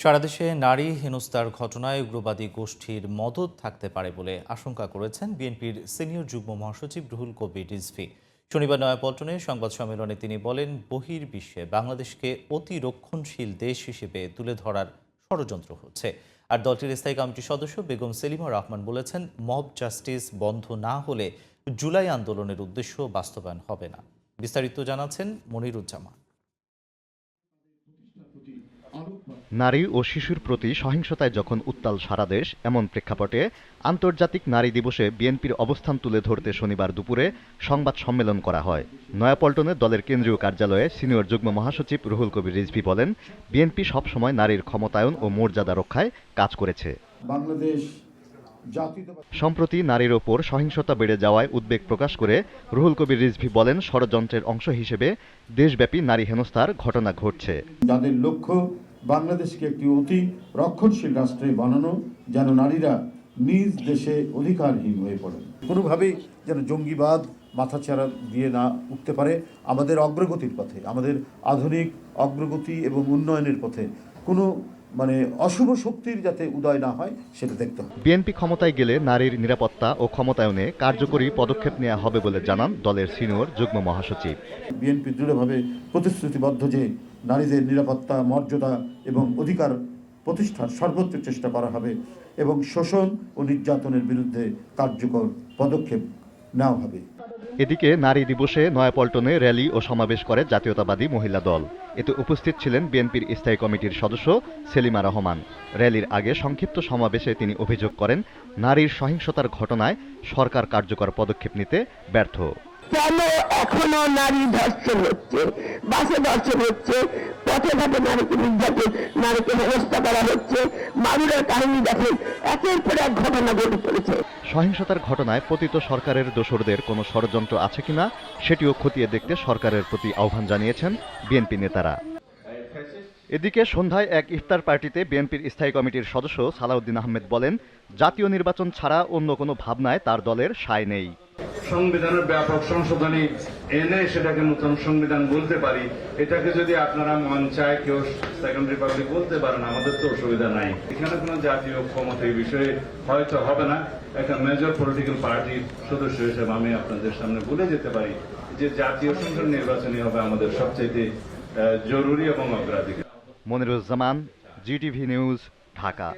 সারা দেশে নারী হেনস্থার ঘটনায় উগ্রবাদী গোষ্ঠীর মদদ থাকতে পারে বলে আশঙ্কা করেছেন বিএনপির সিনিয়র যুগ্ম মহাসচিব রুহুল কবির রিজভী। শনিবার নয়াপল্টনে সংবাদ সম্মেলনে তিনি বলেন, বহির্বিশ্বে বাংলাদেশকে অতি রক্ষণশীল দেশ হিসেবে তুলে ধরার ষড়যন্ত্র হচ্ছে। আর দলটির স্থায়ী কমিটির সদস্য বেগম সেলিমা রহমান বলেছেন, মব জাস্টিস বন্ধ না হলে জুলাই আন্দোলনের উদ্দেশ্য বাস্তবায়ন হবে না। বিস্তারিত জানাচ্ছেন মনিরুজ্জামান। নারী ও শিশুর প্রতি সহিংসতায় যখন উত্তাল সারা দেশ, এমন প্রেক্ষাপটে আন্তর্জাতিক নারী দিবসে বিএনপির অবস্থান তুলে ধরতে শনিবার দুপুরে সংবাদ সম্মেলন করা হয়। নয়াপল্টনে দলের কেন্দ্রীয় কার্যালয়ে সিনিয়র যুগ্ম মহাসচিব রুহুল কবির রিজভী বলেন, বিএনপি সবসময় নারীর ক্ষমতায়ন ও মর্যাদা রক্ষায় কাজ করেছে। সম্প্রতি নারীর ওপর সহিংসতা বেড়ে যাওয়ায় উদ্বেগ প্রকাশ করে রুহুল কবির রিজভী বলেন, ষড়যন্ত্রের অংশ হিসেবে দেশব্যাপী নারী হেনস্থার ঘটনা ঘটছে। যাদের লক্ষ্য বাংলাদেশকে একটি অতি রক্ষণশীল রাষ্ট্রে বানানো, যেন নারীরা নিজ দেশে অধিকারহীন হয়ে পড়েন, কোনোভাবেই যেন জঙ্গিবাদ মাথাচাড়া দিয়ে না উঠতে পারে। আমাদের অগ্রগতির পথে, আমাদের আধুনিক অগ্রগতি এবং উন্নয়নের পথে কোনো অশুভ শক্তির যাতে উদয় না হয় সেটা দেখতে হবে। বিএনপি ক্ষমতায় গেলে নারীর নিরাপত্তা ও ক্ষমতায়নে কার্যকরী পদক্ষেপ নেওয়া হবে বলে জানান দলের সিনিয়র যুগ্ম মহাসচিব। বিএনপি দৃঢ়ভাবে প্রতিশ্রুতিবদ্ধ যে নারীদের নিরাপত্তা, মর্যাদা এবং অধিকার প্রতিষ্ঠার সর্বোচ্চ চেষ্টা করা হবে এবং শোষণ ও নির্যাতনের বিরুদ্ধে কার্যকর পদক্ষেপ নেওয়া হবে। এদিকে নারী দিবসে নয়াপল্টনে র্যালি ও সমাবেশ করে জাতীয়তাবাদী মহিলা দল। এতে উপস্থিত ছিলেন বিএনপির স্থায়ী কমিটির সদস্য সেলিমা রহমান। র্যালির আগে সংক্ষিপ্ত সমাবেশে তিনি অভিযোগ করেন, নারীর সহিংসতার ঘটনায় সরকার কার্যকর পদক্ষেপ নিতে ব্যর্থ। কেন এখনো নারী ধর্ষণ হচ্ছে, বাসে ধর্ষণ হচ্ছে, পথে ঘাটে নারীকে নির্যাতন, নারীকে হেনস্থা করা হচ্ছে। মাগুরার কাহিনী দেখেন, একের পর এক ঘটনা ঘটে চলেছে। সহিংসতার ঘটনায় পতিত সরকারের দোসরদের কোনো ষড়যন্ত্র আছে কিনা সেটিও খতিয়ে দেখতে সরকারের প্রতি আহ্বান জানিয়েছেন বিএনপি নেতারা। এদিকে সন্ধ্যায় এক ইফতার পার্টিতে বিএনপির স্থায়ী কমিটির সদস্য সালাউদ্দিন আহমেদ বলেন, জাতীয় নির্বাচন ছাড়া অন্য কোনো ভাবনায় তার দলের সায় নেই। সংবিধানের ব্যাপক সংশোধনী এনে সেটাকে নতুন সংবিধান বলতে পারি, এটাকে যদি আপনারা মন চায় কেউ সেকেন্ড রিপাবলিক বলতে পারেন, আমাদের তো অসুবিধা নাই। এখানে কোনো জাতীয় ক্ষমতা এই বিষয়ে হয়তো হবে না। একটা মেজর পলিটিক্যাল পার্টির সদস্য হিসেবে আমি আপনাদের সামনে বলে যেতে পারি যে জাতীয় সংসদ নির্বাচনই হবে আমাদের সবচেয়ে জরুরি এবং অগ্রাধিকার। Moniruzzaman, GTV news, Dhaka.